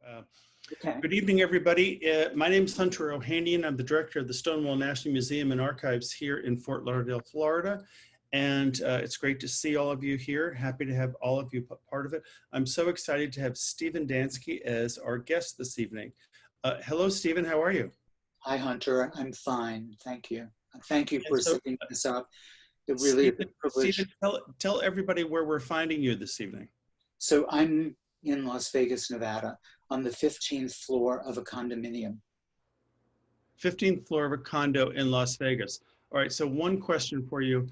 Uh, Okay. Good evening, everybody. My name is Hunter Ohanian. I'm the director of the Stonewall National Museum and Archives here in Fort Lauderdale, Florida. And it's great to see all of you here. Happy to have all of you part of it. I'm so excited to have Steven Dansky as our guest this evening. Hello, Steven. How are you? Hi, Hunter. I'm fine. Thank you. Thank you for setting this up. It really is a privilege. Steven, tell everybody where we're finding you this evening. So I'm in Las Vegas, Nevada, on the 15th floor of a condominium. 15th floor of a condo in Las Vegas. All right, so one question for you.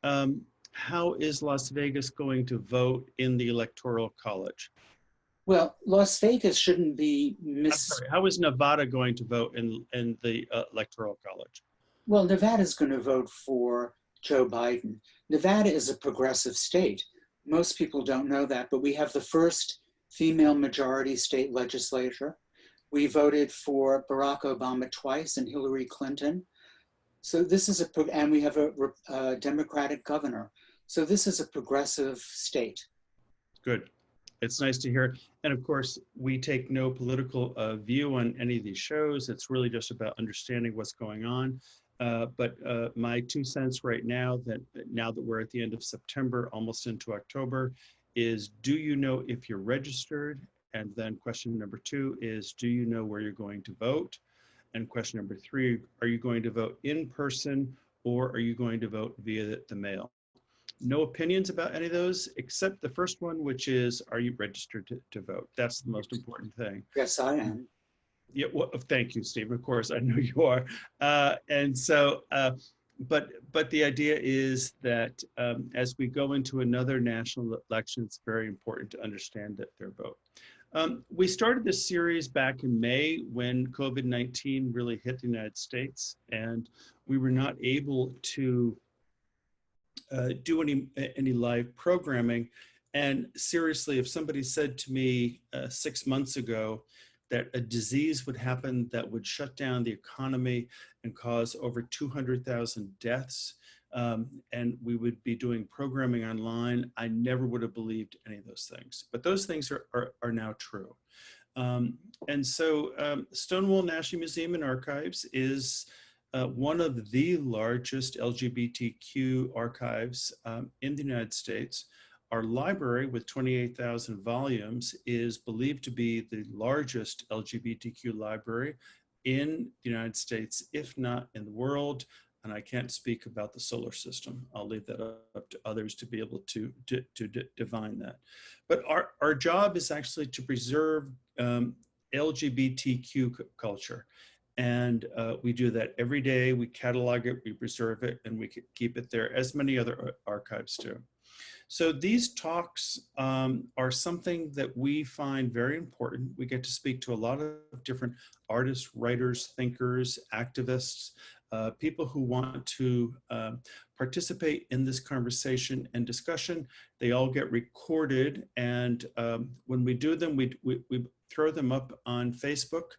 How is Las Vegas going to vote in the Electoral College? Well, Las Vegas shouldn't be I'm sorry, how is Nevada going to vote in the Electoral College? Well, Nevada's going to vote for Joe Biden. Nevada is a progressive state. Most people don't know that, but we have the first female majority state legislature. We voted for Barack Obama twice and Hillary Clinton. So this is and we have a Democratic governor. So this is a progressive state. Good. It's nice to hear. And of course, we take no political view on any of these shows. It's really just about understanding what's going on. But my 2 cents right now that we're at the end of September, almost into October, is do you know if you're registered? And then question number 2 is, do you know where you're going to vote? And question number 3, are you going to vote in person or are you going to vote via the mail? No opinions about any of those, except the first one, which is, are you registered to vote? That's the most important thing. Yes, I am. Yeah, well, thank you, Steve. Of course, I know you are. And so, but the idea is that as we go into another national election, it's very important to understand that their vote. We started this series back in May when COVID-19 really hit the United States, and we were not able to do any live programming. And seriously, if somebody said to me 6 months ago that a disease would happen that would shut down the economy and cause over 200,000 deaths, and we would be doing programming online, I never would have believed any of those things. But those things are now true. And so Stonewall National Museum and Archives is one of the largest LGBTQ archives in the United States. Our library, with 28,000 volumes, is believed to be the largest LGBTQ library in the United States, if not in the world. And I can't speak about the solar system. I'll leave that up to others to be able to divine that. But our job is actually to preserve LGBTQ culture. And we do that every day. We catalog it, we preserve it, and we keep it there, as many other archives do. So these talks are something that we find very important. We get to speak to a lot of different artists, writers, thinkers, activists, people who want to participate in this conversation and discussion. They all get recorded, and when we do them, we throw them up on Facebook.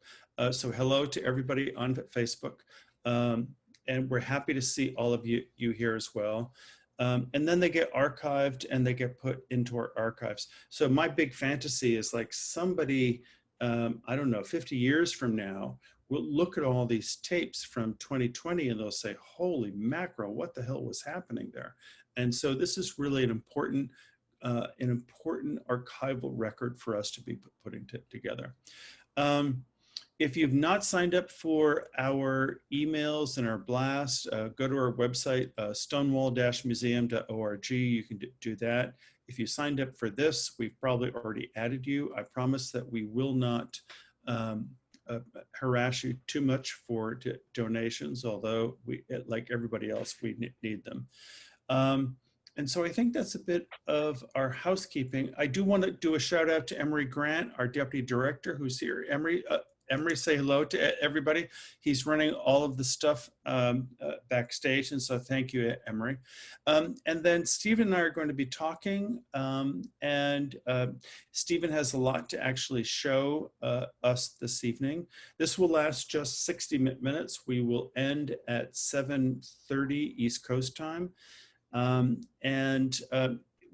So hello to everybody on Facebook. And we're happy to see all of you here as well. And then they get archived and they get put into our archives. So my big fantasy is like somebody, I don't know, 50 years from now, will look at all these tapes from 2020 and they'll say, holy mackerel, what the hell was happening there? And so this is really an important archival record for us to be putting together. If you've not signed up for our emails and our blasts, go to our website, stonewall-museum.org. You can do that. If you signed up for this, we've probably already added you. I promise that we will not harass you too much for donations, although we, like everybody else, we need them. And so I think that's a bit of our housekeeping. I do want to do a shout out to Emery Grant, our deputy director, who's here. Emery, say hello to everybody. He's running all of the stuff backstage, and so thank you, Emery. And then Steven and I are going to be talking, and Steven has a lot to actually show us this evening. This will last just 60 minutes. We will end at 7:30 East Coast time.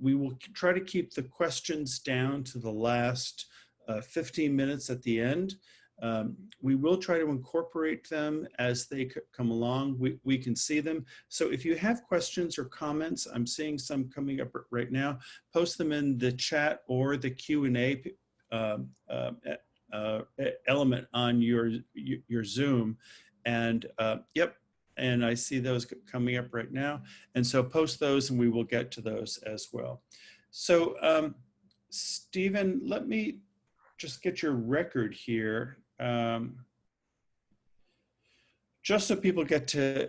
We will try to keep the questions down to the last 15 minutes at the end. We will try to incorporate them as they come along. We can see them. So if you have questions or comments, I'm seeing some coming up right now, post them in the chat or the Q&A element on your Zoom. And yep, and I see those coming up right now. And so post those and we will get to those as well. So Steven, let me just get your record here. Just so people get to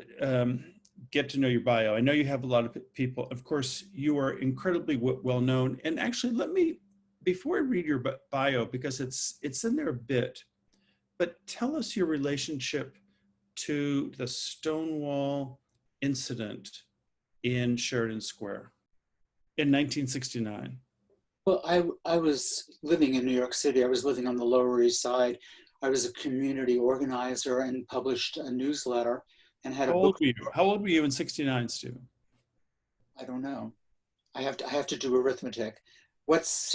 know your bio. I know you have a lot of people. Of course, you are incredibly well known. And actually, let me, before I read your bio, because it's in there a bit, but tell us your relationship to the Stonewall incident in Sheridan Square in 1969. Well, I was living in New York City. I was living on the Lower East Side. I was a community organizer and published a newsletter and had a book. How old were you in 69, Steven? I don't know. I have to do arithmetic. What's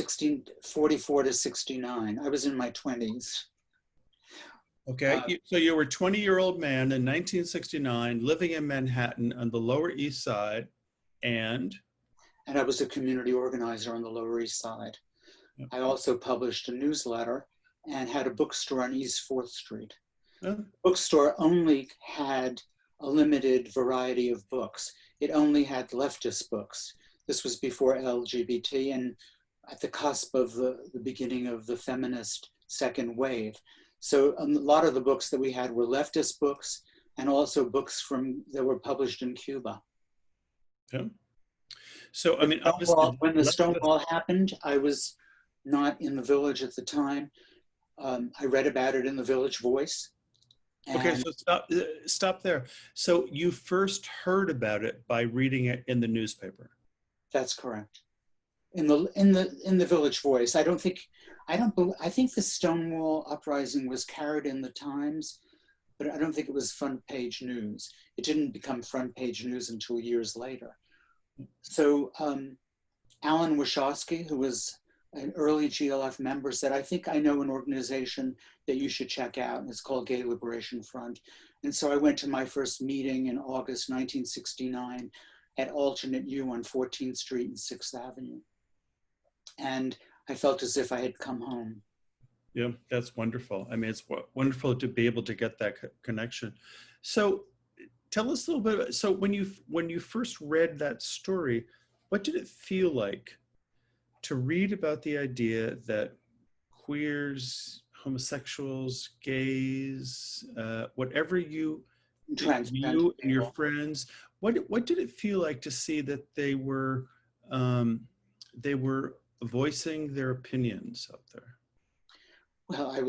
44 to 69? I was in my 20s. Okay, so you were a 20-year-old man in 1969, living in Manhattan on the Lower East Side, and I was a community organizer on the Lower East Side. Yep. I also published a newsletter and had a bookstore on East 4th Street. The bookstore only had a limited variety of books. It only had leftist books. This was before LGBT and at the cusp of the beginning of the feminist second wave. So a lot of the books that we had were leftist books and also books that were published in Cuba. Yeah. So, I mean, when the Stonewall happened, I was not in the Village at the time. I read about it in the Village Voice. Okay, so stop there. So you first heard about it by reading it in the newspaper. That's correct. In the Village Voice. I think the Stonewall uprising was carried in the Times, but I don't think it was front page news. It didn't become front page news until years later. So Alan Wachowski, who was an early GLF member, said, I think I know an organization that you should check out, and it's called Gay Liberation Front. And so I went to my first meeting in August 1969 at Alternate U on 14th Street and 6th Avenue. And I felt as if I had come home. Yeah, that's wonderful. I mean, it's wonderful to be able to get that connection. So tell us a little bit, so when you first read that story, what did it feel like to read about the idea that queers, homosexuals, gays, whatever you and your friends, what did it feel like to see that they were voicing their opinions out there? Well, I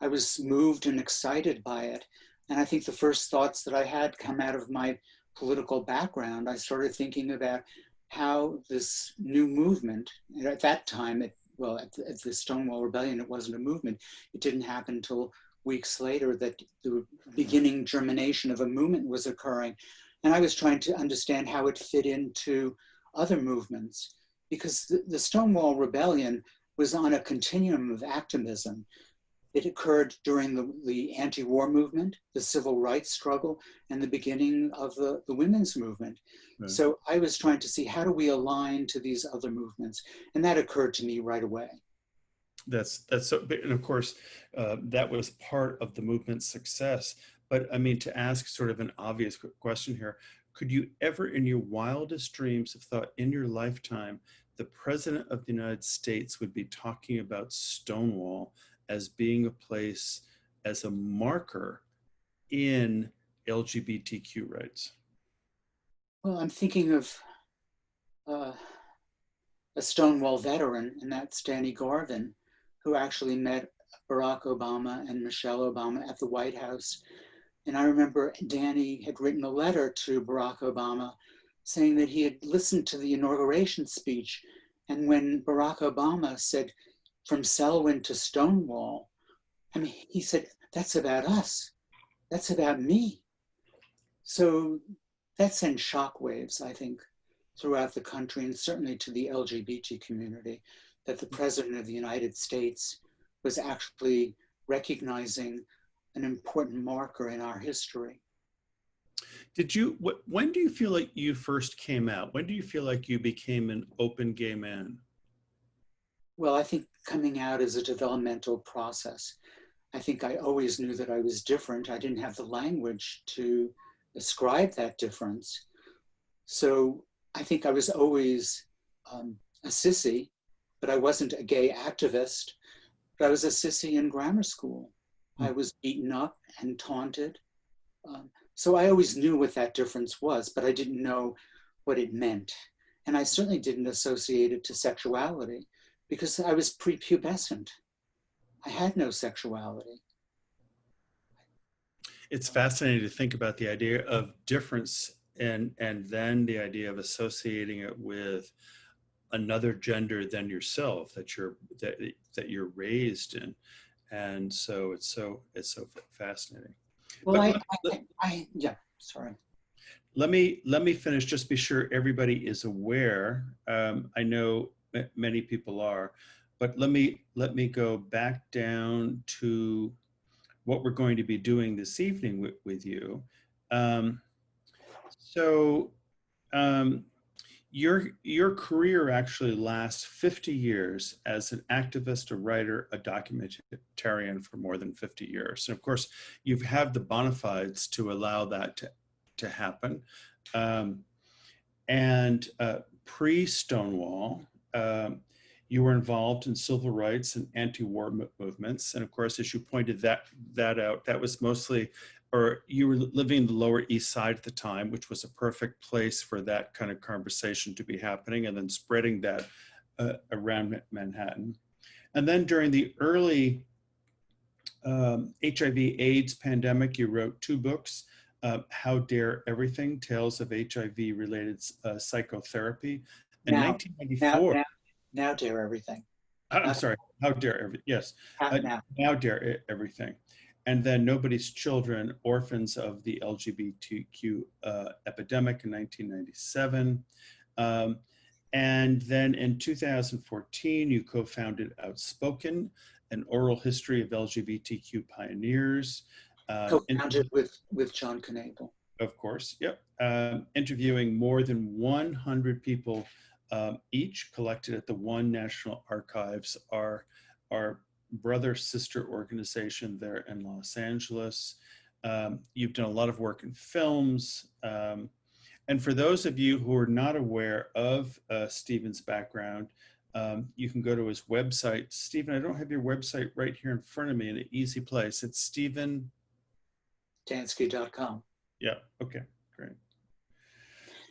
was moved and excited by it. And I think the first thoughts that I had come out of my political background. I started thinking about how this new movement, and at that time, at the Stonewall Rebellion, it wasn't a movement. It didn't happen until weeks later that the beginning germination of a movement was occurring. And I was trying to understand how it fit into other movements, because the Stonewall Rebellion was on a continuum of activism. It occurred during the anti-war movement, the civil rights struggle, and the beginning of the women's movement. Right. So I was trying to see, how do we align to these other movements? And that occurred to me right away. That's so, and of course, that was part of the movement's success. But I mean, to ask sort of an obvious question here, could you ever in your wildest dreams have thought in your lifetime the President of the United States would be talking about Stonewall as being a place, as a marker in LGBTQ rights? Well, I'm thinking of a Stonewall veteran, and that's Danny Garvin, who actually met Barack Obama and Michelle Obama at the White House. And I remember Danny had written a letter to Barack Obama saying that he had listened to the inauguration speech. And when Barack Obama said, from Selwyn to Stonewall, I mean, he said, that's about us. That's about me. So that sent shockwaves, I think, throughout the country, and certainly to the LGBT community, that the President of the United States was actually recognizing an important marker in our history. When do you feel like you first came out? When do you feel like you became an open gay man? Well, I think coming out is a developmental process. I think I always knew that I was different. I didn't have the language to describe that difference. So I think I was always a sissy, but I wasn't a gay activist, but I was a sissy in grammar school. I was beaten up and taunted. So I always knew what that difference was, but I didn't know what it meant. And I certainly didn't associate it to sexuality because I was prepubescent. I had no sexuality. It's fascinating to think about the idea of difference and then the idea of associating it with another gender than yourself that you're raised in. And so it's so fascinating. Well, yeah, sorry. Let me finish, just be sure everybody is aware. I know many people are, but let me go back down to what we're going to be doing this evening with you. Your career actually lasts 50 years as an activist, a writer, a documentarian for more than 50 years. And of course, you've had the bona fides to allow that to happen. Pre-Stonewall, you were involved in civil rights and anti-war movements. And of course, as you pointed that out, that was mostly, or you were living in the Lower East Side at the time, which was a perfect place for that kind of conversation to be happening, and then spreading that around Manhattan. And then during the early HIV/AIDS pandemic, you wrote 2 books, How Dare Everything, Tales of HIV-Related Psychotherapy. In 1994. Now Dare Everything. I'm sorry, How Dare Everything, yes. Now Dare Everything. And then Nobody's Children, Orphans of the LGBTQ Epidemic in 1997. And then in 2014, you co-founded Outspoken, an oral history of LGBTQ pioneers. Co-founded with John Knable. Of course, yep. Interviewing more than 100 people each, collected at the One National Archives, our brother-sister organization there in Los Angeles. You've done a lot of work in films. And for those of you who are not aware of Steven's background, you can go to his website. Steven, I don't have your website right here in front of me in an easy place. It's stevendansky.com. Yeah, okay, great.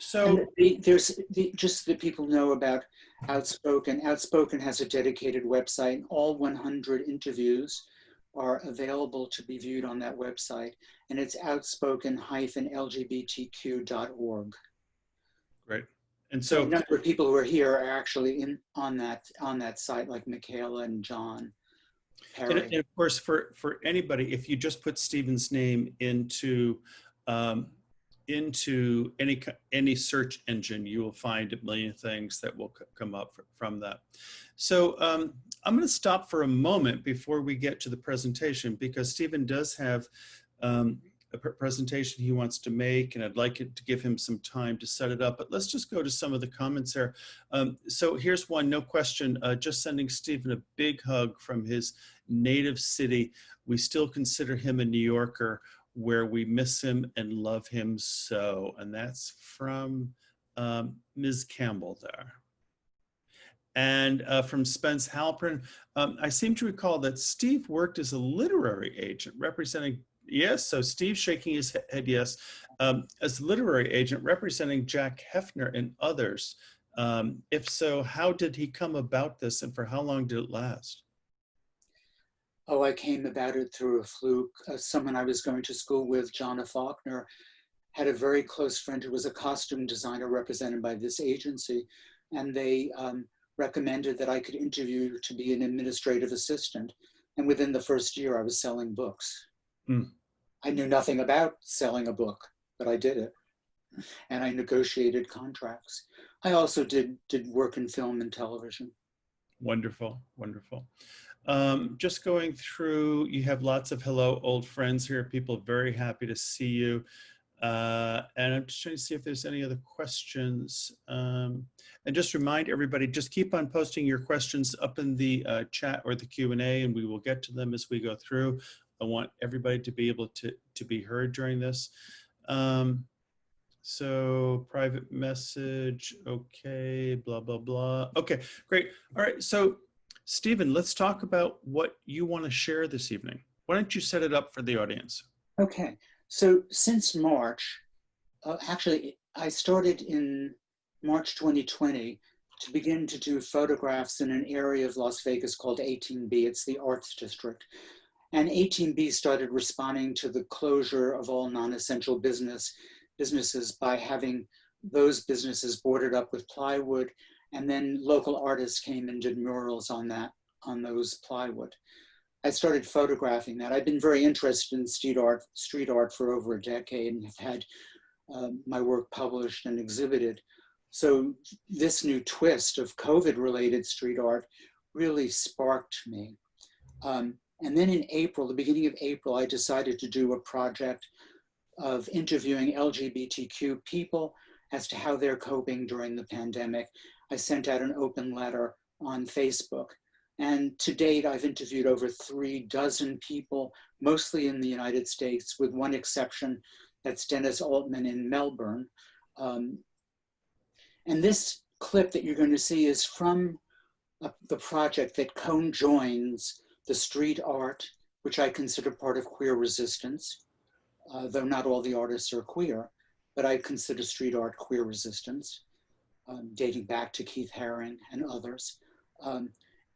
So just that people know about Outspoken. Outspoken has a dedicated website. All 100 interviews are available to be viewed on that website, and it's outspoken-lgbtq.org. Great. And so a number of people who are here are actually on that site, like Michaela and John. And of course, for anybody, if you just put Steven's name into any search engine, you will find a million things that will come up from that. So I'm going to stop for a moment before we get to the presentation, because Steven does have a presentation he wants to make, and I'd like it to give him some time to set it up. But let's just go to some of the comments there. So here's one, no question, just sending Steven a big hug from his native city. We still consider him a New Yorker, where we miss him and love him so. And that's from Ms. Campbell there. And from Spence Halpern, I seem to recall that Steve worked as a literary agent representing, yes, so Steve's shaking his head yes, as a literary agent representing Jack Hefner and others. If so, how did he come about this, and for how long did it last? Oh, I came about it through a fluke. Someone I was going to school with, Jonna Faulkner, had a very close friend who was a costume designer represented by this agency. And they recommended that I could interview to be an administrative assistant. And within the first year, I was selling books. I knew nothing about selling a book, but I did it. And I negotiated contracts. I also did work in film and television. Wonderful, wonderful. Just going through, you have lots of hello, old friends here. People very happy to see you. And I'm just trying to see if there's any other questions. And just remind everybody, just keep on posting your questions up in the chat or the Q&A, and we will get to them as we go through. I want everybody to be able to be heard during this. So private message, okay, blah, blah, blah. Okay, great. All right, so Steven, let's talk about what you want to share this evening. Why don't you set it up for the audience? Okay, so since March, actually, I started in March 2020 to begin to do photographs in an area of Las Vegas called 18B. It's the Arts District. And 18B started responding to the closure of all non-essential businesses by having those businesses boarded up with plywood, and then local artists came and did murals on those plywood. I started photographing that. I've been very interested in street art for over a decade, and have had my work published and exhibited. So this new twist of COVID-related street art really sparked me. And then in April, the beginning of April, I decided to do a project of interviewing LGBTQ people as to how they're coping during the pandemic. I sent out an open letter on Facebook. And to date, I've interviewed over 36 people, mostly in the United States, with one exception, that's Dennis Altman in Melbourne. And this clip that you're going to see is from the project that conjoins the street art, which I consider part of queer resistance, though not all the artists are queer, but I consider street art queer resistance, dating back to Keith Haring and others.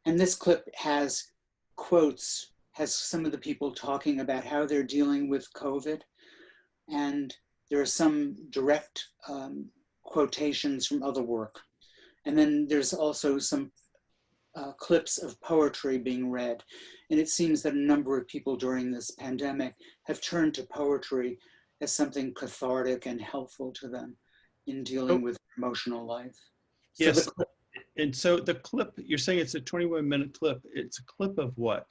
And this clip has quotes, has some of the people talking about how they're dealing with COVID. And there are some direct quotations from other work. And then there's also some clips of poetry being read. And it seems that a number of people during this pandemic have turned to poetry as something cathartic and helpful to them in dealing with emotional life. So yes, and so the clip, you're saying it's a 21-minute clip. It's a clip of what?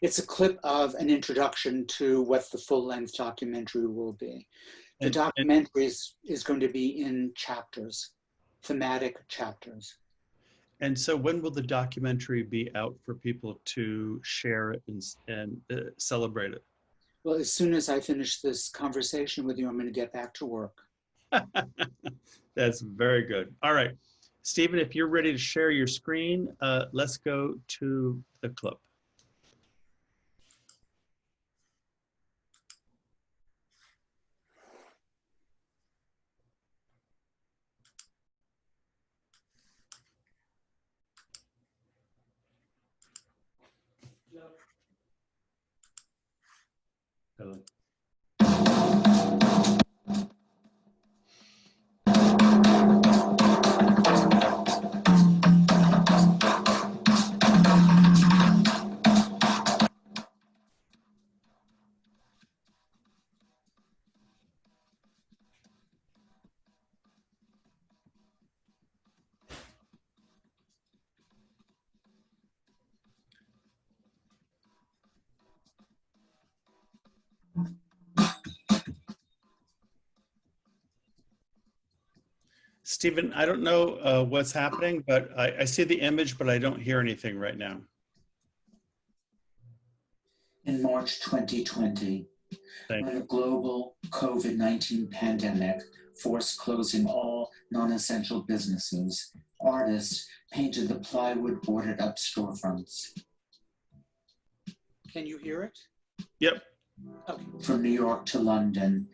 It's a clip of an introduction to what the full-length documentary will be. The documentary is going to be in chapters, thematic chapters. And so when will the documentary be out for people to share it and celebrate it? Well, as soon as I finish this conversation with you, I'm going to get back to work. That's very good. All right, Steven, if you're ready to share your screen, let's go to the clip. Hello. Steven, I don't know what's happening, but I see the image, but I don't hear anything right now. In March 2020, when the global COVID-19 pandemic forced closing all non-essential businesses, artists painted the plywood boarded up storefronts. Can you hear it? Yep. Okay. From New York to London,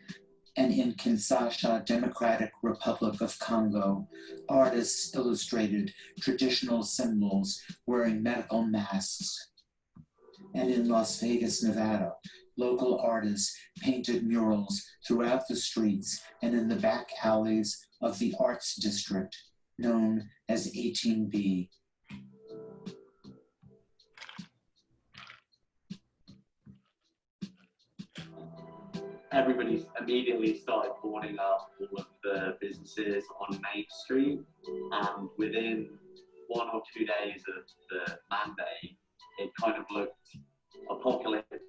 and in Kinshasa, Democratic Republic of Congo, artists illustrated traditional symbols wearing medical masks. And in Las Vegas, Nevada, local artists painted murals throughout the streets and in the back alleys of the Arts District, known as 18B. Everybody immediately started boarding up all of the businesses on Main Street, and within 1 or 2 days of the mandate, it kind of looked apocalyptic.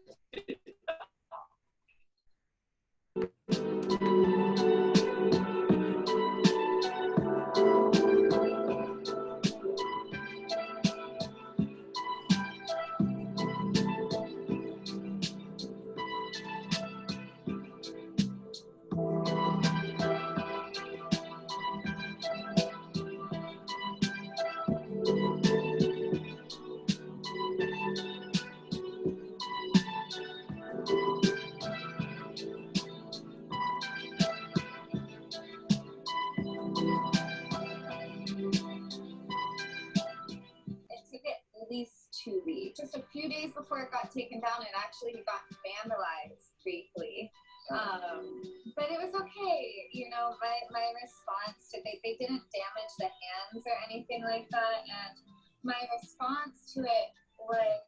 Just a few days before it got taken down, and actually it got vandalized briefly. But it was okay, you know, my response to they didn't damage the hands or anything like that, and my response to it was,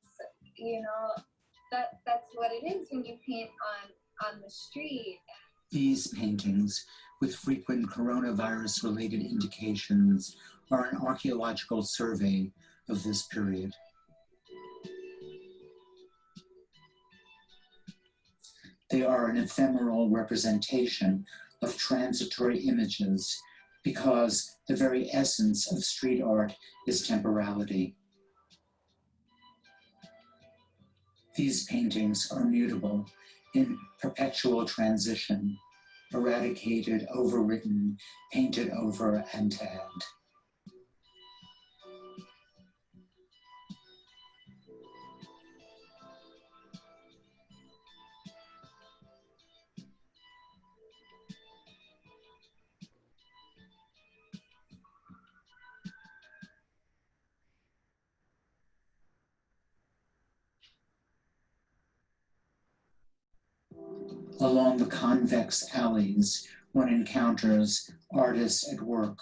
you know, that's what it is when you paint on the street. These paintings, with frequent coronavirus-related indications, are an archaeological survey of this period. They are an ephemeral representation of transitory images because the very essence of street art is temporality. These paintings are mutable, in perpetual transition, eradicated, overwritten, painted over, and tagged. Along the convex alleys, one encounters artists at work,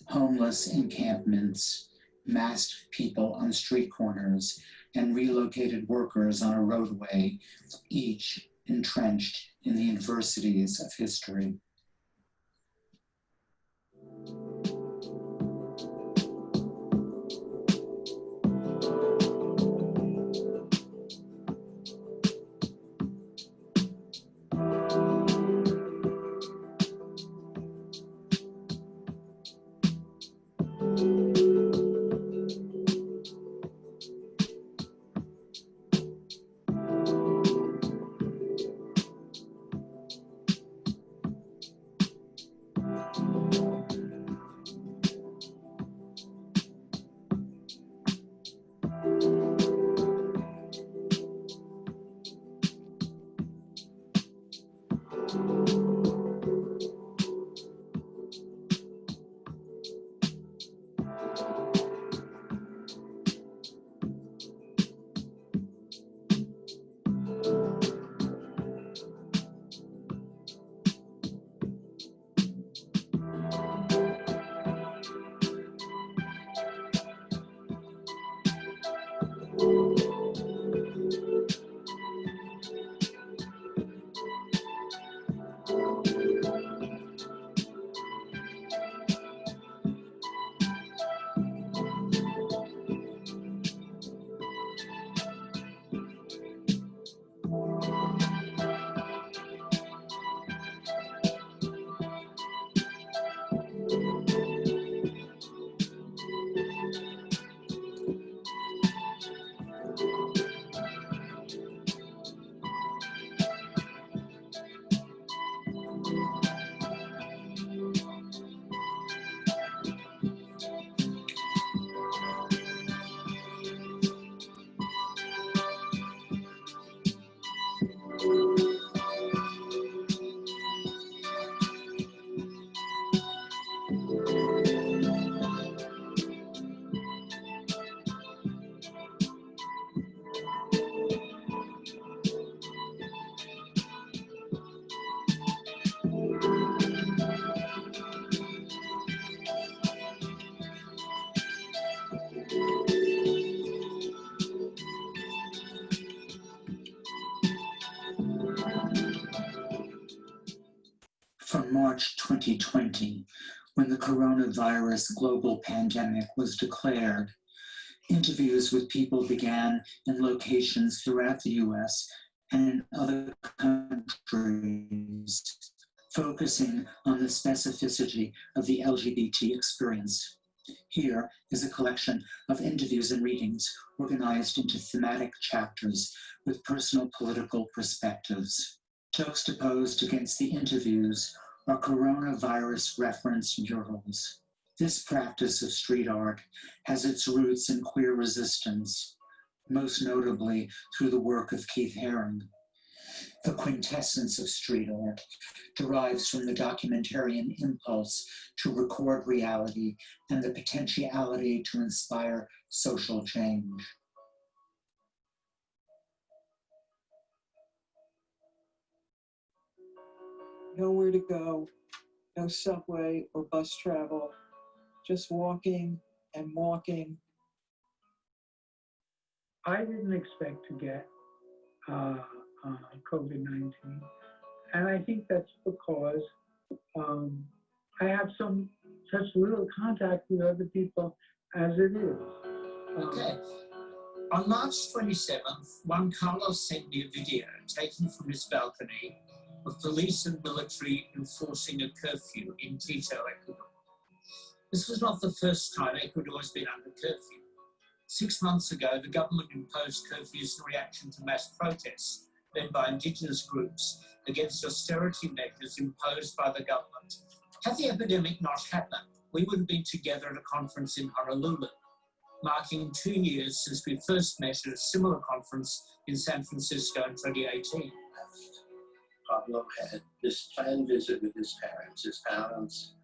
homeless encampments, masked people on street corners, and relocated workers on a roadway, each entrenched in the adversities of history. From March 2020, when the coronavirus global pandemic was declared, interviews with people began in locations throughout the US and in other countries, focusing on the specificity of the LGBT experience. Here is a collection of interviews and readings organized into thematic chapters with personal political perspectives. Juxtaposed against the interviews are coronavirus reference murals. This practice of street art has its roots in queer resistance, most notably through the work of Keith Haring. The quintessence of street art derives from the documentarian impulse to record reality and the potentiality to inspire social change. Nowhere to go, no subway or bus travel, just walking and walking. I didn't expect to get COVID-19. And I think that's because I have such little contact with other people as it is. Okay. On March 27th, Juan Carlos sent me a video taken from his balcony of police and military enforcing a curfew in Quito, Ecuador. This was not the first time Ecuador has been under curfew. 6 months ago, the government imposed curfews in reaction to mass protests led by indigenous groups against austerity measures imposed by the government. Had the epidemic not happened, we would have been together at a conference in Honolulu, marking 2 years since we first met at a similar conference in San Francisco in 2018. Pablo had this planned visit with his parents. His parents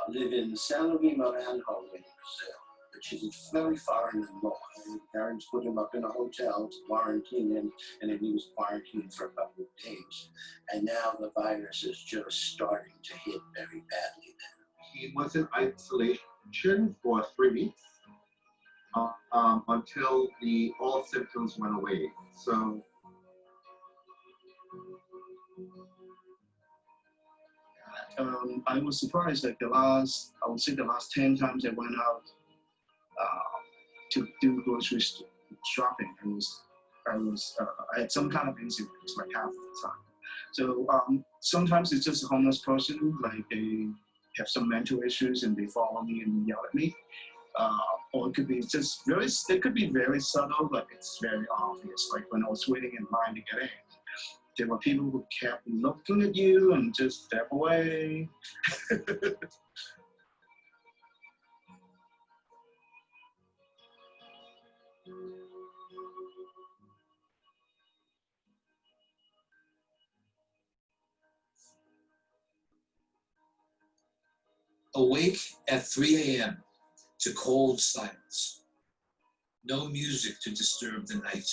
live in São Luís Maranhão in Brazil, which is very far in the north. His parents put him up in a hotel to quarantine him, and then he was quarantined for a couple of days. And now the virus is just starting to hit very badly there. He was in isolation for 3 weeks until all symptoms went away. So I was surprised that the last 10 times I went out to do grocery shopping, I had some kind of incidents like half the time. So sometimes it's just a homeless person, like they have some mental issues and they follow me and yell at me. Or it could be just it could be very subtle, but it's very obvious. Like when I was waiting in line to get in, there were people who kept looking at you and just step away. Awake at 3 a.m. to cold silence. No music to disturb the night,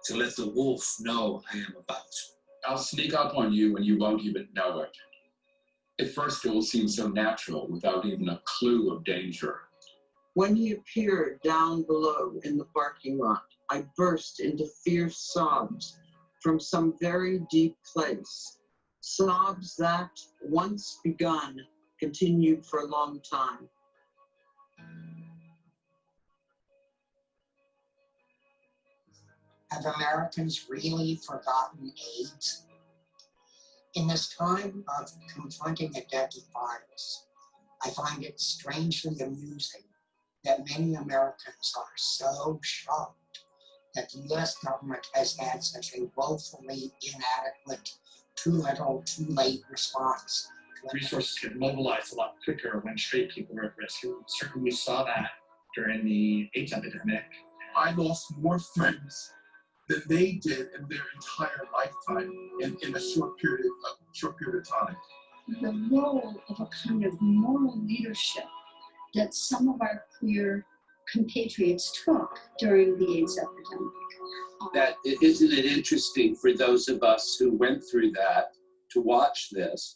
to let the wolf know I am about. I'll sneak up on you and you won't even know it. At first it will seem so natural without even a clue of danger. When he appeared down below in the parking lot, I burst into fierce sobs from some very deep place. Sobs that, once begun, continued for a long time. Have Americans really forgotten AIDS? In this time of confronting a deadly virus, I find it strangely amusing that many Americans are so shocked that the US government has had such a woefully inadequate, too little, too late response. Resources could mobilize a lot quicker when straight people were at risk. Certainly we saw that during the AIDS epidemic. I lost more friends than they did in their entire lifetime in a short period of time. The role of a kind of moral leadership that some of our queer compatriots took during the AIDS epidemic. Isn't it interesting for those of us who went through that to watch this?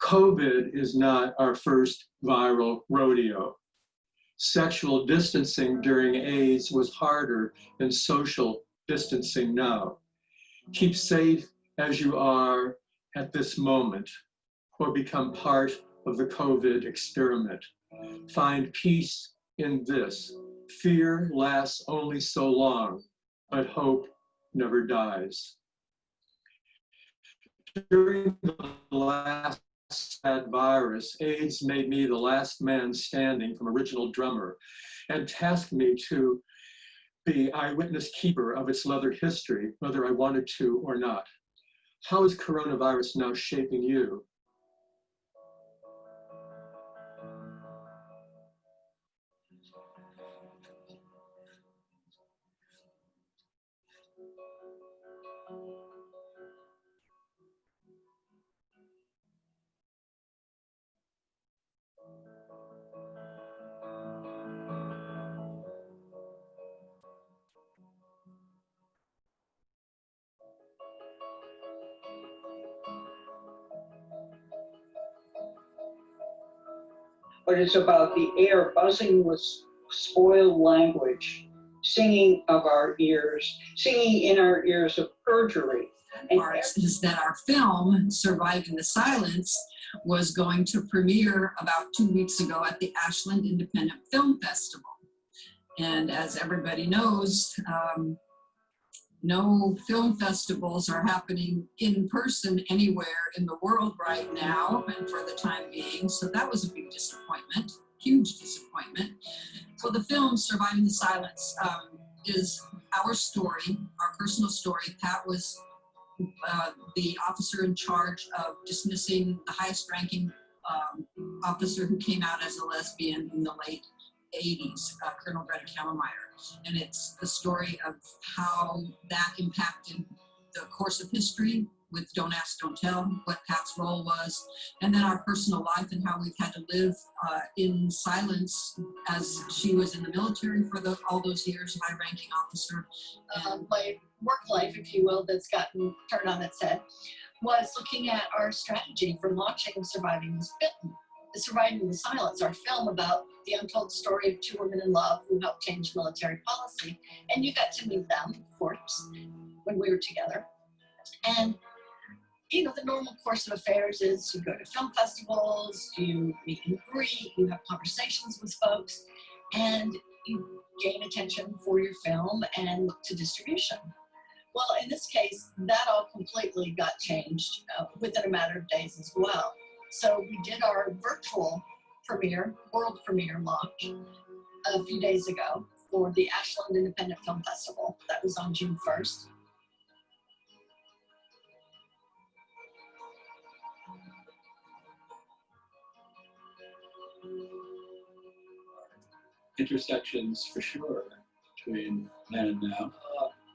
COVID is not our first viral rodeo. Sexual distancing during AIDS was harder than social distancing now. Keep safe as you are at this moment, or become part of the COVID experiment. Find peace in this. Fear lasts only so long, but hope never dies. During the last sad virus, AIDS made me the last man standing from original drummer and tasked me to be eyewitness keeper of its leathered history, whether I wanted to or not. How is coronavirus now shaping you? But it's about the air buzzing with spoiled language, singing of our ears, singing in our ears of perjury. Parts is that our film, Surviving the Silence, was going to premiere about 2 weeks ago at the Ashland Independent Film Festival. And as everybody knows, no film festivals are happening in person anywhere in the world right now and for the time being. So that was a big disappointment, huge disappointment. So the film Surviving the Silence is our story, our personal story. Pat was the officer in charge of dismissing the highest ranking officer who came out as a lesbian in the late 80s, Colonel Greta Kammermeyer. And it's the story of how that impacted the course of history with Don't Ask, Don't Tell, what Pat's role was, and then our personal life and how we've had to live in silence as she was in the military for all those years, high-ranking officer. My work life, if you will, that's gotten turned on its head, was looking at our strategy for launching Surviving the Silence, our film about the untold story of two women in love who helped change military policy. And you got to meet them, of course, when we were together. And, you know, the normal course of affairs is you go to film festivals, you meet and greet, you have conversations with folks, and you gain attention for your film and look to distribution. Well, in this case, that all completely got changed within a matter of days as well. So we did our virtual premiere, world premiere launch a few days ago for the Ashland Independent Film Festival. That was on June 1st. Intersections for sure between then and now.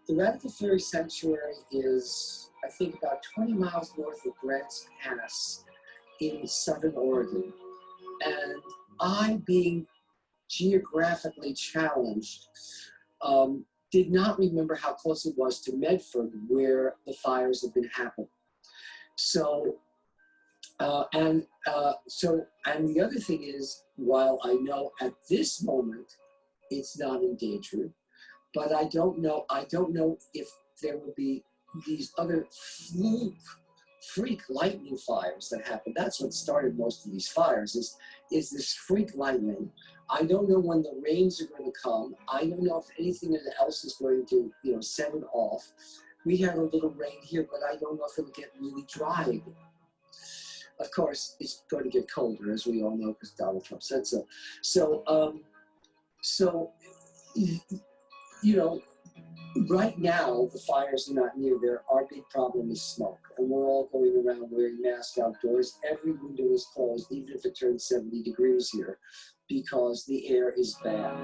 The Radical Fury Sanctuary is, I think, about 20 miles north of Grants Pass in southern Oregon. And I, being geographically challenged, did not remember how close it was to Medford, where the fires have been happening. So, and the other thing is, while I know at this moment it's not endangered, but I don't know if there will be these other freak lightning fires that happen. That's what started most of these fires, is this freak lightning. I don't know when the rains are going to come. I don't know if anything else is going to, set it off. We had a little rain here, but I don't know if it'll get really dry again. Of course, it's going to get colder, as we all know, because Donald Trump said so. So, right now, the fires are not near there. Our big problem is smoke. And we're all going around wearing masks outdoors. Every window is closed, even if it turns 70 degrees here, because the air is bad.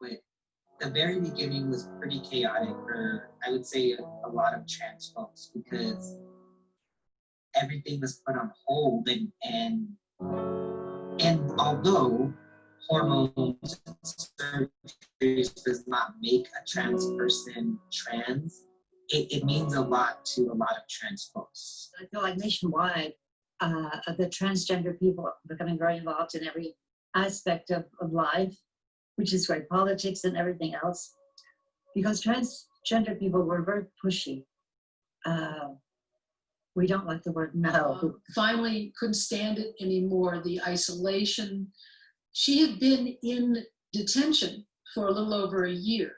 Wait, the very beginning was pretty chaotic for, I would say, a lot of trans folks, because everything was put on hold, and although hormones and surgeries does not make a trans person trans, it means a lot to a lot of trans folks. I feel like nationwide, the transgender people are becoming very involved in every aspect of life, which is great, politics and everything else, because transgender people were very pushy. We don't like the word no. Finally couldn't stand it anymore, the isolation. She had been in detention for a little over a year.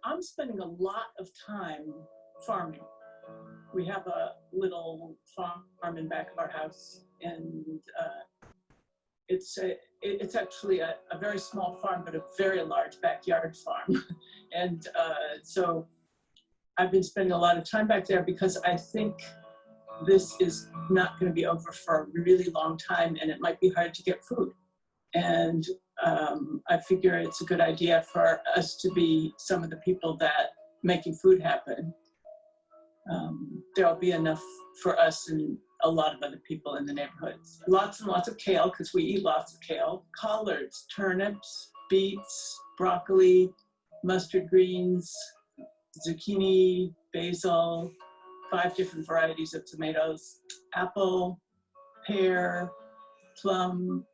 I'm spending a lot of time farming. We have a little farm in back of our house, and it's actually a very small farm, but a very large backyard farm. And so I've been spending a lot of time back there because I think this is not going to be over for a really long time, and it might be hard to get food. And I figure it's a good idea for us to be some of the people that making food happen. There'll be enough for us and a lot of other people in the neighborhoods. Lots and lots of kale, because we eat lots of kale. Collards, turnips, beets, broccoli, mustard greens, zucchini, basil, 5 different varieties of tomatoes, apple, pear, plum,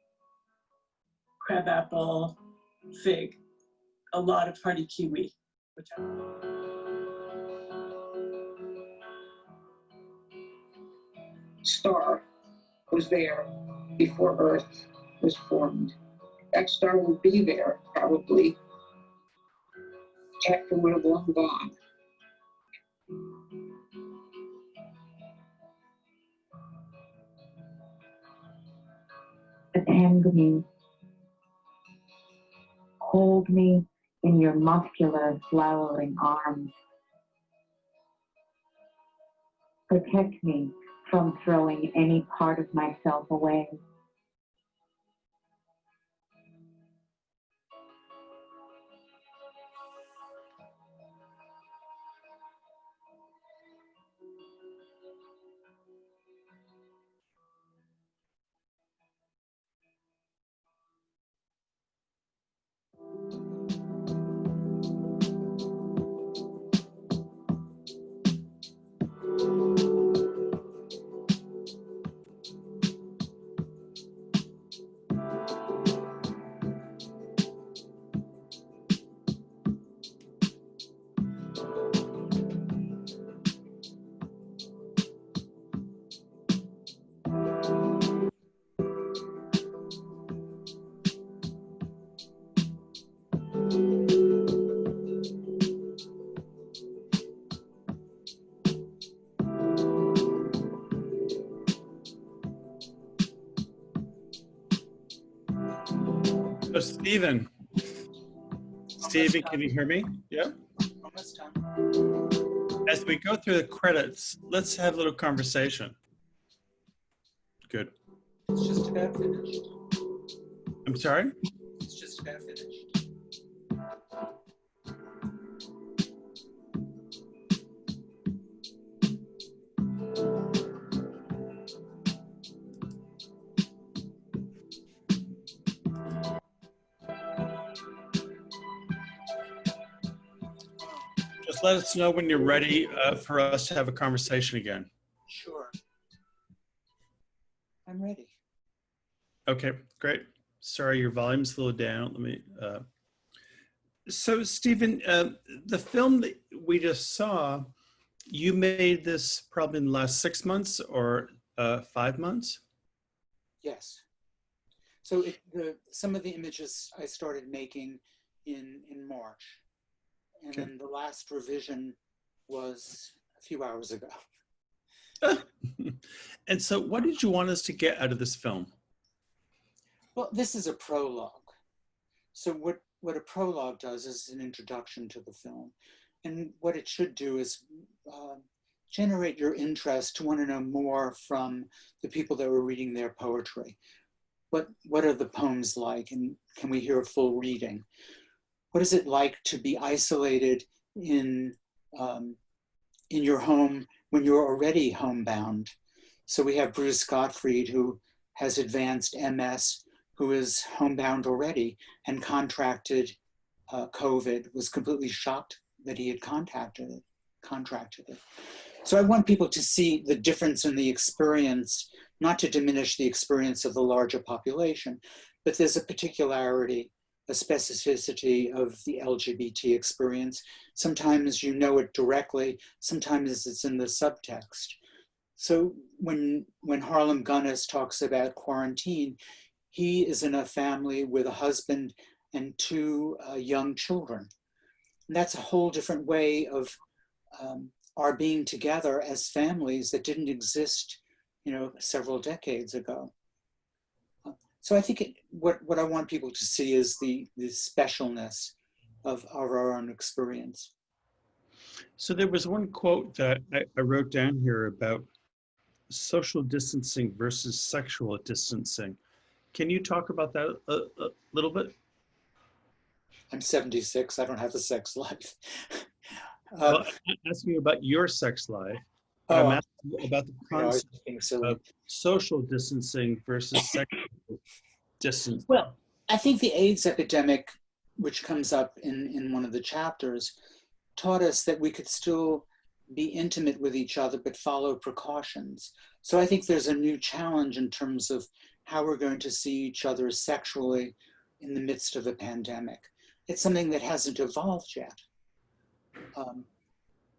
crabapple, fig, a lot of hardy kiwi. Star was there before Earth was formed. That star will be there probably after we're long gone. Attend me. Hold me in your muscular, flowering arms. Protect me from throwing any part of myself away. So Steven, can you hear me? Yeah. Almost done. As we go through the credits, let's have a little conversation. Good. It's just about finished. I'm sorry? It's just about finished. just let us know when you're ready for us to have a conversation again. Sure. I'm ready. Okay, great. Sorry, your volume's a little down. Let me. So, Steven, the film that we just saw, you made this probably in the last 6 months or 5 months? Yes. So some of the images I started making in March, and then the last revision was a few hours ago. And so what did you want us to get out of this film? Well, this is a prologue. So what a prologue does is an introduction to the film. And what it should do is generate your interest to want to know more from the people that were reading their poetry. What are the poems like, and can we hear a full reading? What is it like to be isolated in your home when you're already homebound? So we have Bruce Gottfried, who has advanced MS, who is homebound already and contracted COVID, was completely shocked that he had contracted it. So I want people to see the difference in the experience, not to diminish the experience of the larger population, but there's a particularity, a specificity of the LGBT experience. Sometimes you know it directly, sometimes it's in the subtext. So when Harlem Gunnis talks about quarantine, he is in a family with a husband and 2 young children. And that's a whole different way of our being together as families that didn't exist, several decades ago. So I think what I want people to see is the specialness of our own experience. So there was one quote that I wrote down here about social distancing versus sexual distancing. Can you talk about that a little bit? I'm 76, I don't have a sex life. Well, I'm asking you about your sex life. I'm asking you about the concept of social distancing versus sexual distancing. Well, I think the AIDS epidemic, which comes up in one of the chapters, taught us that we could still be intimate with each other, but follow precautions. So I think there's a new challenge in terms of how we're going to see each other sexually in the midst of a pandemic. It's something that hasn't evolved yet.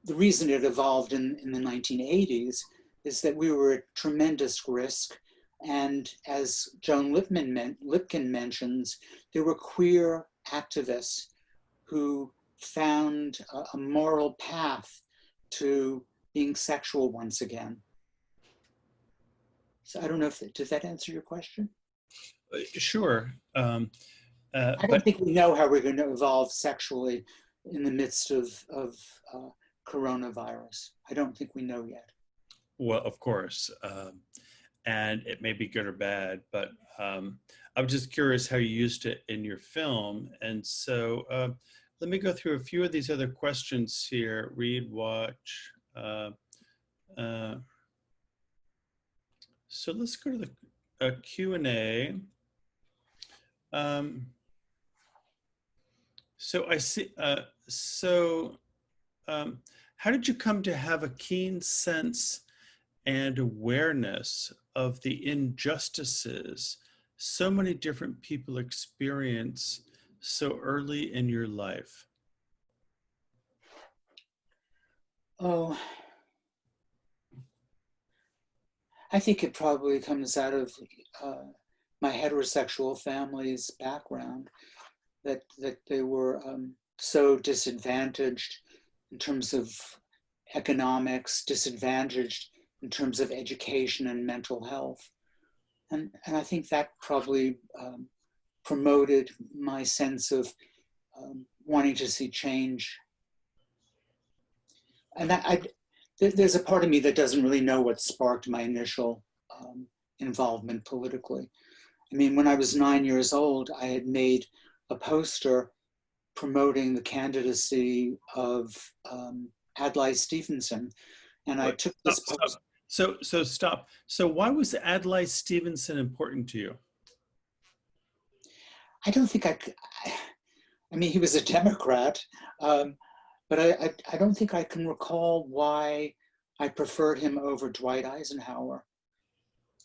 The reason it evolved in the 1980s is that we were at tremendous risk. And as Joan Lipkin mentions, there were queer activists who found a moral path to being sexual once again. So I don't know did that answer your question? Sure. I don't think we know how we're going to evolve sexually in the midst of coronavirus. I don't think we know yet. Well, of course. And it may be good or bad, but I'm just curious how you used it in your film. And so let me go through a few of these other questions here. Read, watch. So let's go to the Q&A. So I see, how did you come to have a keen sense and awareness of the injustices so many different people experience so early in your life? Oh, I think it probably comes out of my heterosexual family's background, that they were so disadvantaged in terms of economics, disadvantaged in terms of education and mental health. And I think that probably promoted my sense of wanting to see change. And there's a part of me that doesn't really know what sparked my initial involvement politically. I mean, when I was 9 years old, I had made a poster promoting the candidacy of Adlai Stevenson. And I took this poster. So stop. So why was Adlai Stevenson important to you? I don't think I mean, he was a Democrat. but I don't think I can recall why I preferred him over Dwight Eisenhower.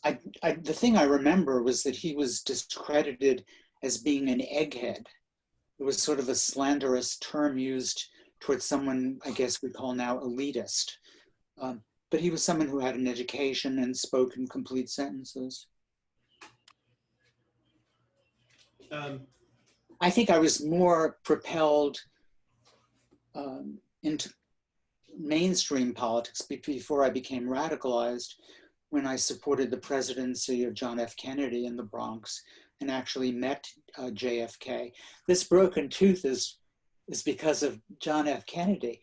The thing I remember was that he was discredited as being an egghead. It was sort of a slanderous term used towards someone I guess we call now elitist. But he was someone who had an education and spoke in complete sentences. I think I was more propelled into mainstream politics before I became radicalized, when I supported the presidency of John F. Kennedy in the Bronx and actually met JFK. This broken tooth is because of John F. Kennedy.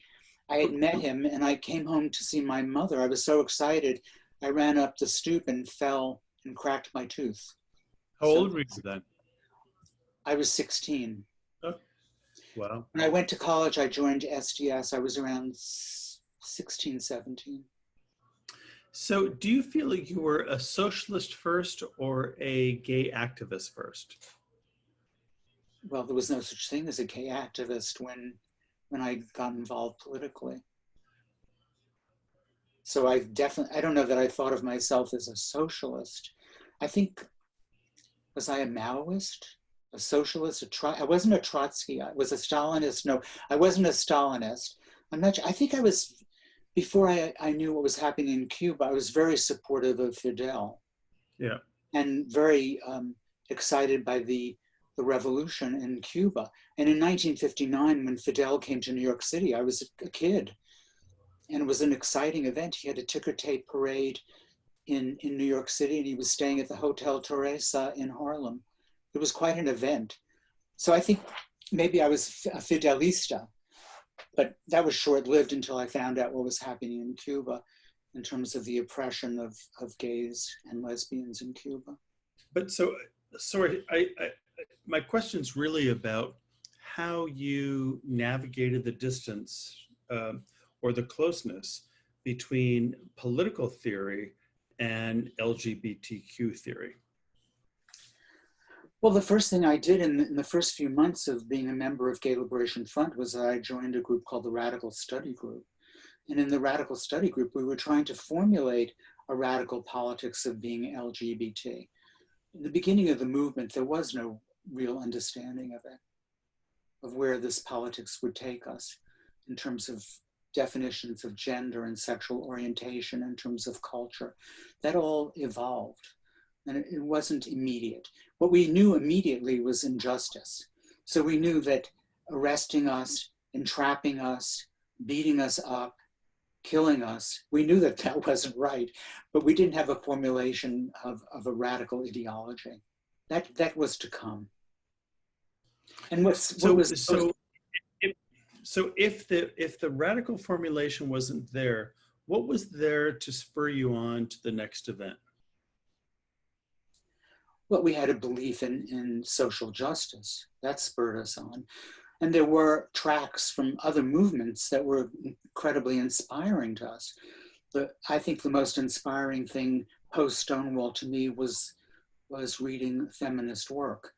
I had met him and I came home to see my mother. I was so excited. I ran up the stoop and fell and cracked my tooth. How old were you then? I was 16. Oh, wow. When I went to college, I joined SDS. I was around 16, 17. So do you feel like you were a socialist first or a gay activist first? Well, there was no such thing as a gay activist when I got involved politically. So I don't know that I thought of myself as a socialist. I think, was I a Maoist? A socialist? I wasn't a Trotsky. I was a Stalinist. No, I wasn't a Stalinist. I'm not, I think I was, before I knew what was happening in Cuba, I was very supportive of Fidel. Yeah. And very excited by the revolution in Cuba. And in 1959, when Fidel came to New York City, I was a kid. And it was an exciting event. He had a ticker tape parade in New York City, and he was staying at the Hotel Teresa in Harlem. It was quite an event. So I think maybe I was a Fidelista, but that was short-lived until I found out what was happening in Cuba in terms of the oppression of gays and lesbians in Cuba. But so, sorry, my question's really about how you navigated the distance or the closeness between political theory and LGBTQ theory. Well, the first thing I did in the first few months of being a member of Gay Liberation Front was I joined a group called the Radical Study Group. And in the Radical Study Group, we were trying to formulate a radical politics of being LGBT. In the beginning of the movement, there was no real understanding of it, of where this politics would take us in terms of definitions of gender and sexual orientation, in terms of culture. That all evolved, and it wasn't immediate. What we knew immediately was injustice. So we knew that arresting us, entrapping us, beating us up, killing us, we knew that that wasn't right, but we didn't have a formulation of a radical ideology. That was to come. And so if the radical formulation wasn't there, what was there to spur you on to the next event? Well, we had a belief in social justice. That spurred us on. And there were tracks from other movements that were incredibly inspiring to us. I think the most inspiring thing post-Stonewall to me was reading feminist work.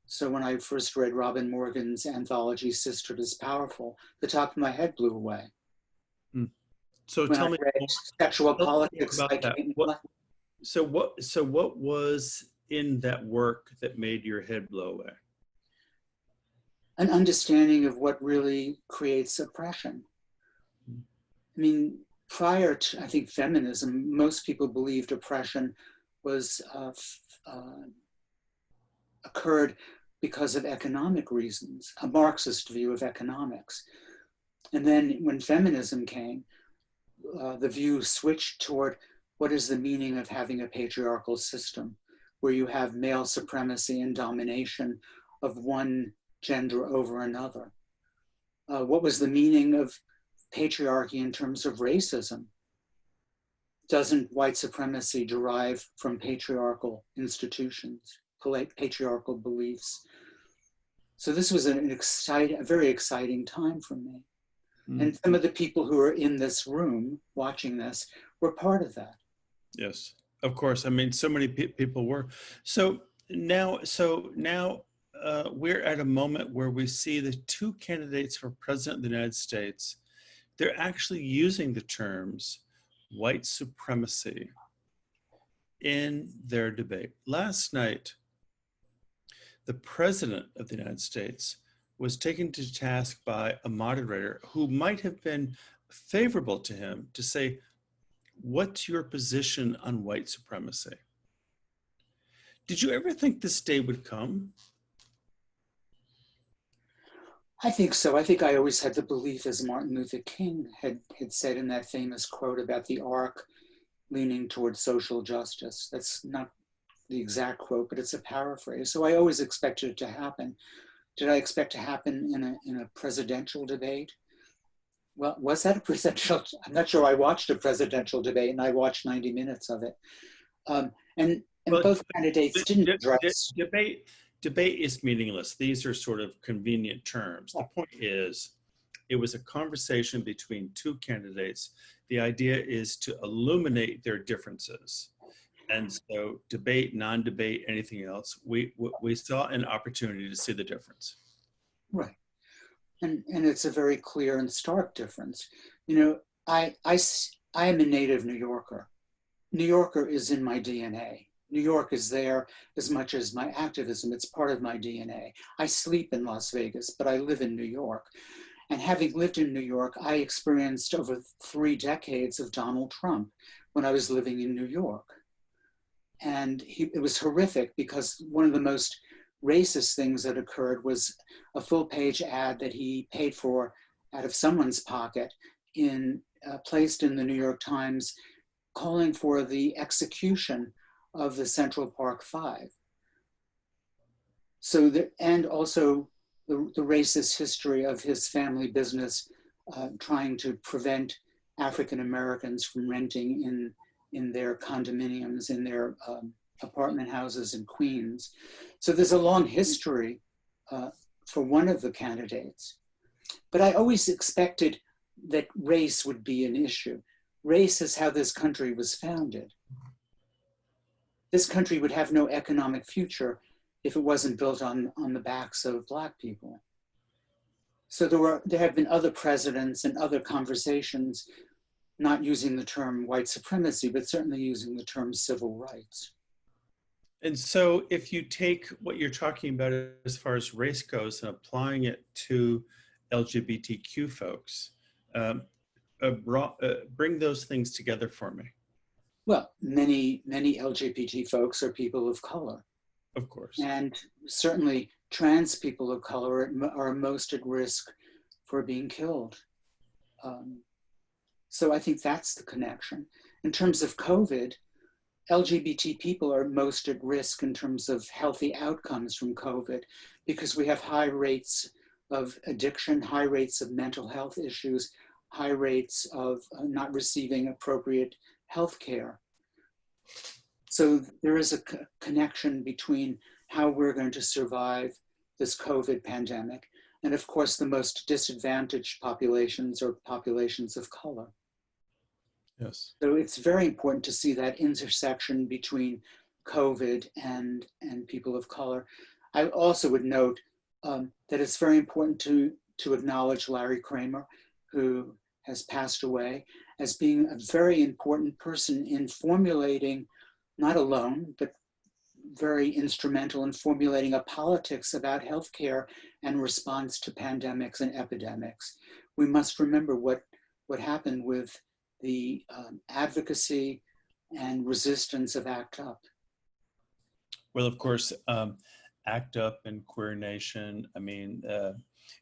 So when I first read Robin Morgan's anthology, Sisterhood is Powerful, the top of my head blew away. So when tell me more, sexual politics about that. So what was in that work that made your head blow away? An understanding of what really creates oppression. I mean, prior to, I think, feminism, most people believed oppression was occurred because of economic reasons, a Marxist view of economics. And then when feminism came, the view switched toward what is the meaning of having a patriarchal system, where you have male supremacy and domination of one gender over another. What was the meaning of patriarchy in terms of racism? Doesn't white supremacy derive from patriarchal institutions, patriarchal beliefs? So this was a very exciting time for me. And some of the people who are in this room watching this were part of that. Yes, of course. I mean, so many people were. So now we're at a moment where we see the two candidates for president of the United States, they're actually using the terms white supremacy in their debate. Last night, the president of the United States was taken to task by a moderator who might have been favorable to him to say, what's your position on white supremacy? Did you ever think this day would come? I think so. I think I always had the belief, as Martin Luther King had said in that famous quote about the arc leaning towards social justice. That's not the exact quote, but it's a paraphrase. So I always expected it to happen. Did I expect to happen in a presidential debate? Well, was that a presidential? I'm not sure I watched a presidential debate, and I watched 90 minutes of it. And well, both candidates didn't address. Debate is meaningless. These are sort of convenient terms. The point is, it was a conversation between two candidates. The idea is to illuminate their differences. And so debate, non-debate, anything else, we saw an opportunity to see the difference. Right. And it's a very clear and stark difference. You know, I am a native New Yorker. New Yorker is in my DNA. New York is there as much as my activism. It's part of my DNA. I sleep in Las Vegas, but I live in New York. And having lived in New York, I experienced over 3 decades of Donald Trump when I was living in New York. And it was horrific because one of the most racist things that occurred was a full-page ad that he paid for out of someone's pocket, placed in the New York Times, calling for the execution of the Central Park Five. So, and also the racist history of his family business trying to prevent African Americans from renting in their condominiums, in their apartment houses in Queens. So there's a long history for one of the candidates. But I always expected that race would be an issue. Race is how this country was founded. This country would have no economic future if it wasn't built on the backs of Black people. So there have been other presidents and other conversations not using the term white supremacy, but certainly using the term civil rights. And so if you take what you're talking about as far as race goes and applying it to LGBTQ folks, bring those things together for me. Well, many LGBT folks are people of color. Of course. And certainly trans people of color are most at risk for being killed. So I think that's the connection. In terms of COVID, LGBT people are most at risk in terms of healthy outcomes from COVID because we have high rates of addiction, high rates of mental health issues, high rates of not receiving appropriate health care. So there is a connection between how we're going to survive this COVID pandemic. And of course, the most disadvantaged populations are populations of color. Yes. So it's very important to see that intersection between COVID and people of color. I also would note that it's very important to acknowledge Larry Kramer, who has passed away, as being a very important person in formulating, not alone, but very instrumental in formulating a politics about healthcare and response to pandemics and epidemics. We must remember what happened with the advocacy and resistance of ACT UP. Well, of course, ACT UP and Queer Nation, I mean,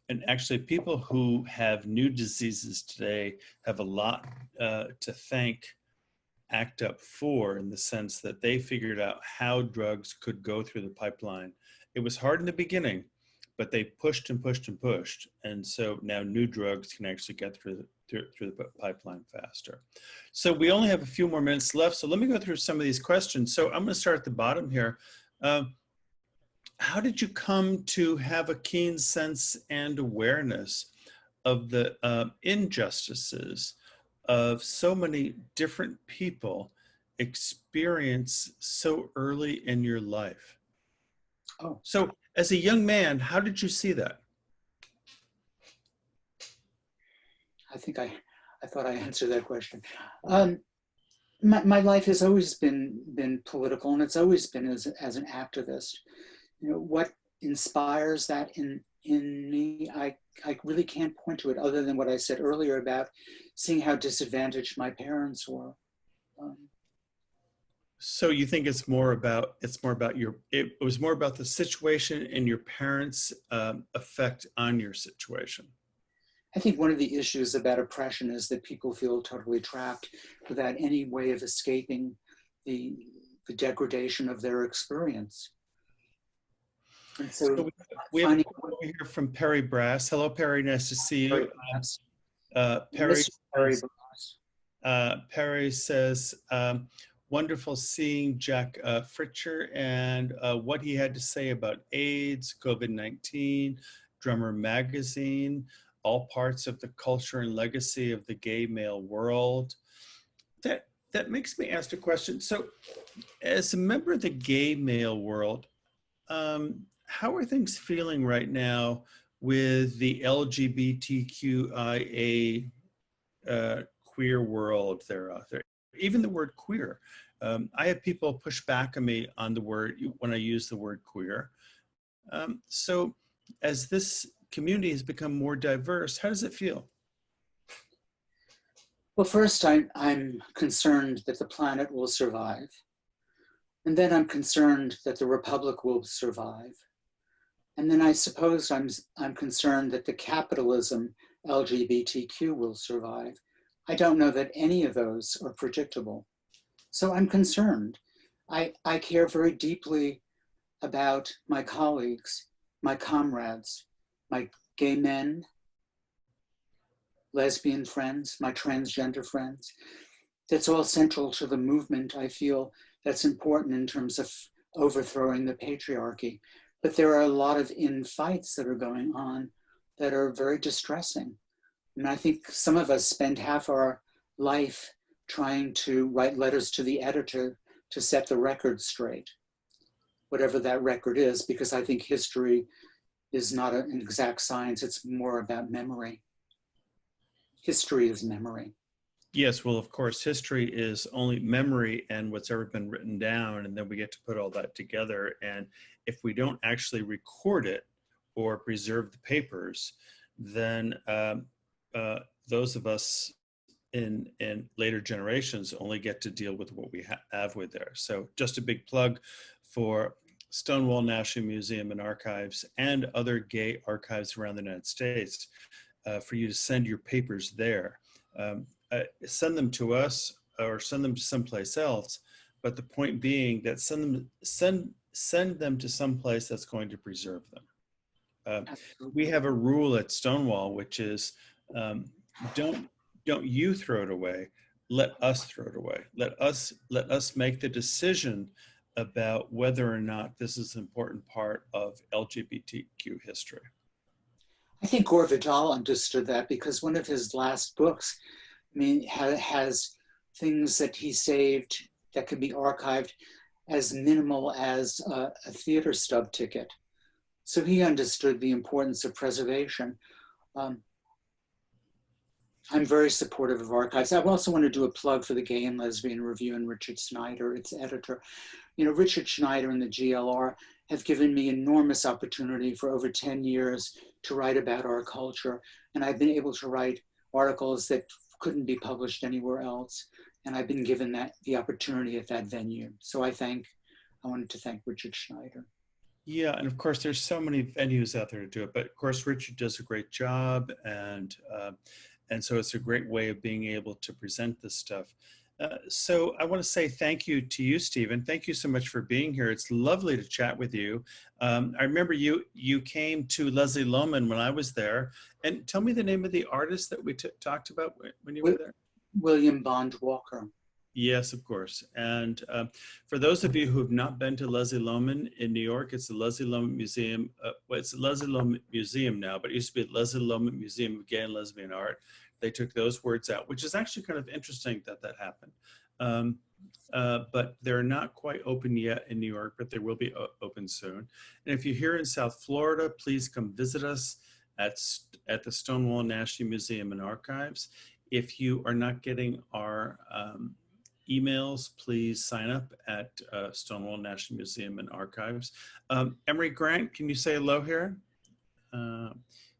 and actually people who have new diseases today have a lot to thank ACT UP for, in the sense that they figured out how drugs could go through the pipeline. It was hard in the beginning, but they pushed and pushed and pushed. And so now new drugs can actually get through the pipeline faster. So we only have a few more minutes left. So let me go through some of these questions. So I'm gonna start at the bottom here. How did you come to have a keen sense and awareness of the injustices of so many different people experience so early in your life? Oh. So As a young man, how did you see that? I think I thought I answered that question. My life has always been political, and it's always been as an activist. You know, what inspires that in me, I really can't point to it other than what I said earlier about seeing how disadvantaged my parents were. So you think it was more about the situation and your parents' effect on your situation? I think one of the issues about oppression is that people feel totally trapped without any way of escaping the degradation of their experience. And so we have here from Perry Brass. Hello, Perry. Nice to see you. Perry says, wonderful seeing Jack Fritcher and what he had to say about AIDS, COVID-19, Drummer Magazine, all parts of the culture and legacy of the gay male world. That makes me ask a question. So as a member of the gay male world, how are things feeling right now with the LGBTQIA queer world there out there? Even the word queer. I have people push back on me on the word when I use the word queer. So as this community has become more diverse, how does it feel? Well, first, I'm concerned that the planet will survive. And then I'm concerned that the Republic will survive. And then I suppose I'm concerned that the capitalism LGBTQ will survive. I don't know that any of those are predictable. So I'm concerned. I care very deeply about my colleagues, my comrades, my gay men, lesbian friends, my transgender friends. That's all central to the movement. I feel that's important in terms of overthrowing the patriarchy. But there are a lot of infights that are going on that are very distressing. And I think some of us spend half our life trying to write letters to the editor to set the record straight, whatever that record is, because I think history is not an exact science, it's more about memory. History is memory. Yes, well, of course, history is only memory and what's ever been written down, and then we get to put all that together. And if we don't actually record it or preserve the papers, then those of us in later generations only get to deal with what we have with there. So just a big plug for Stonewall National Museum and Archives and other gay archives around the United States for you to send your papers there. Send them to us or send them to someplace else. But the point being that send them to someplace that's going to preserve them. We have a rule at Stonewall, which is don't you throw it away. Let us throw it away. Let us make the decision about whether or not this is an important part of LGBTQ history. I think Gore Vidal understood that because one of his last books, I mean, has things that he saved that could be archived as minimal as a theater stub ticket. So he understood the importance of preservation. I'm very supportive of archives. I also want to do a plug for the Gay and Lesbian Review and Richard Snyder, its editor. You know, Richard Snyder and the GLR have given me enormous opportunity for over 10 years to write about our culture. And I've been able to write articles that couldn't be published anywhere else. And I've been given the opportunity at that venue. So I wanted to thank Richard Snyder. Yeah, and of course, there's so many venues out there to do it. But of course, Richard does a great job. And so it's a great way of being able to present this stuff. So I want to say thank you to you, Steven. Thank you so much for being here. It's lovely to chat with you. I remember you came to Leslie Lohman when I was there. And tell me the name of the artist that we talked about when you were there. William Bond Walker. Yes, of course. And for those of you who have not been to Leslie Lohman in New York, it's the Leslie Lohman Museum. Well, it's the Leslie Lohman Museum now, but it used to be the Leslie Lohman Museum of Gay and Lesbian Art. They took those words out, which is actually kind of interesting that happened. but they're not quite open yet in New York, but they will be open soon. And if you're here in South Florida, please come visit us at the Stonewall National Museum and Archives. If you are not getting our emails, please sign up at Stonewall National Museum and Archives. Emery Grant, can you say hello here?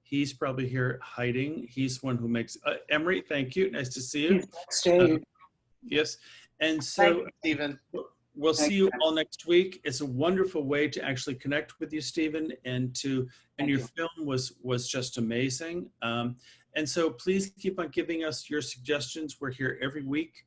He's probably here hiding. He's one who makes, Emery, thank you. Nice to see you. Yes. And so, Stephen, we'll see you all next week. It's a wonderful way to actually connect with you, Stephen, and your film was just amazing. And so please keep on giving us your suggestions. We're here every week.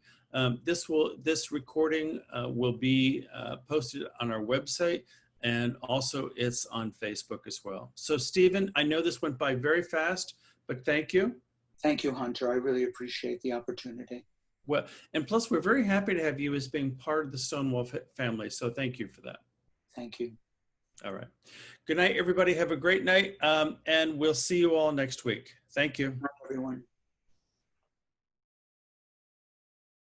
This recording will be posted on our website, and also it's on Facebook as well. So Stephen, I know this went by very fast, but thank you. Thank you, Hunter. I really appreciate the opportunity. Well, and plus we're very happy to have you as being part of the Stonewall family. So thank you for that. Thank you. All right. Good night, everybody. Have a great night. And we'll see you all next week. Thank you. Bye, everyone.